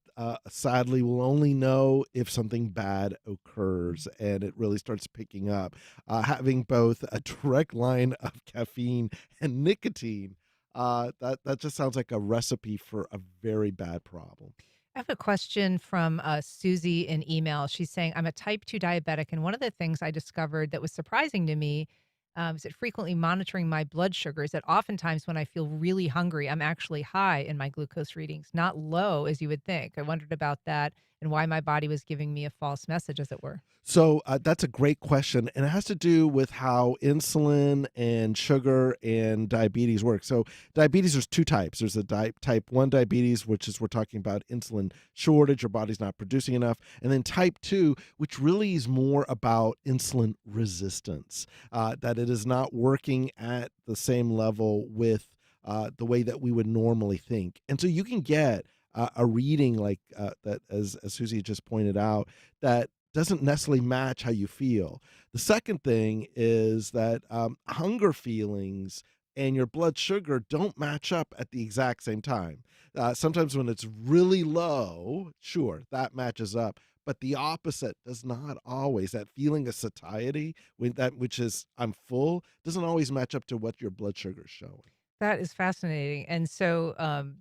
sadly we'll only know if something bad occurs and it really starts picking up. Having both a direct line of caffeine and nicotine, that just sounds like a recipe for a very bad problem. I have a question from Susie in email. She's saying, I'm a type 2 diabetic, and one of the things I discovered that was surprising to me is that frequently monitoring my blood sugars, that oftentimes when I feel really hungry, I'm actually high in my glucose readings, not low as you would think. I wondered about that and why my body was giving me a false message, as it were. So that's a great question, and it has to do with how insulin and sugar and diabetes work. So diabetes, there's 2 types. There's a type 1 diabetes, which is we're talking about insulin shortage, your body's not producing enough, and then type 2, which really is more about insulin resistance, that it is not working at the same level with the way that we would normally think. And so you can get a reading like that, as Susie just pointed out, that doesn't necessarily match how you feel. The second thing is that hunger feelings and your blood sugar don't match up at the exact same time. Sometimes when it's really low, sure, that matches up. But the opposite does not always. That feeling of satiety, which is I'm full, doesn't always match up to what your blood sugar is showing. That is fascinating. And so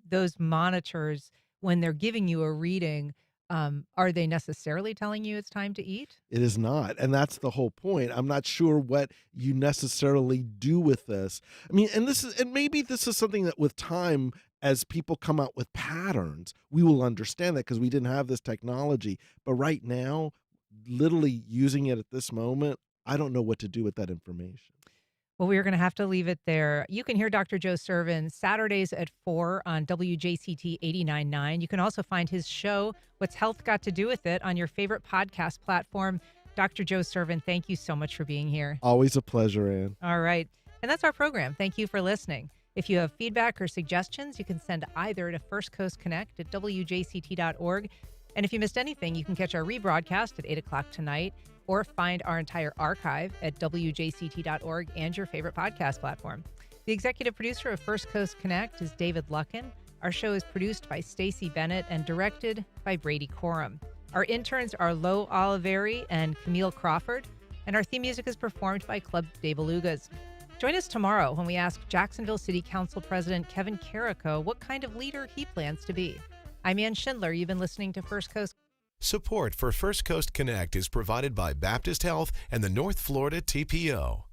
those monitors, when they're giving you a reading, are they necessarily telling you it's time to eat? It is not. And that's the whole point. I'm not sure what you necessarily do with this. I mean, and maybe this is something that with time, as people come out with patterns, we will understand that because we didn't have this technology. But right now, literally using it at this moment, I don't know what to do with that information. Well, we're going to have to leave it there. You can hear Dr. Joe Sirven Saturdays at 4 on WJCT 89.9. You can also find his show, What's Health Got to Do with It, on your favorite podcast platform. Dr. Joe Sirven, thank you so much for being here. Always a pleasure, Ann. All right. And that's our program. Thank you for listening. If you have feedback or suggestions, you can send either to firstcoastconnect@wjct.org. And if you missed anything, you can catch our rebroadcast at 8 o'clock tonight, or find our entire archive at WJCT.org and your favorite podcast platform. The executive producer of First Coast Connect is David Luckin. Our show is produced by Stacey Bennett and directed by Brady Corum. Our interns are Lo Oliveri and Camille Crawford, and our theme music is performed by Club De Belugas. Join us tomorrow when we ask Jacksonville City Council President Kevin Carrico what kind of leader he plans to be. I'm Ann Schindler. You've been listening to First Coast. Support for First Coast Connect is provided by Baptist Health and the North Florida TPO.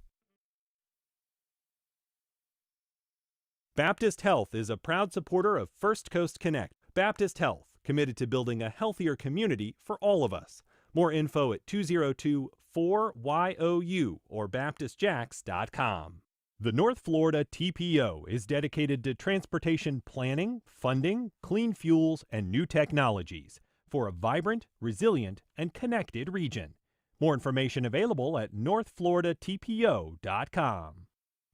Baptist Health is a proud supporter of First Coast Connect. Baptist Health, committed to building a healthier community for all of us. More info at 202-4YOU or baptistjacks.com. The North Florida TPO is dedicated to transportation planning, funding, clean fuels, and new technologies for a vibrant, resilient, and connected region. More information available at northfloridatpo.com.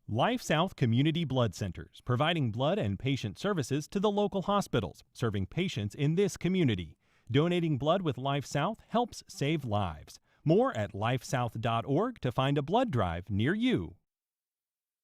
Life South Community Blood Centers, providing blood and patient services to the local hospitals, serving patients in this community. Donating blood with Life South helps save lives. More at lifesouth.org to find a blood drive near you.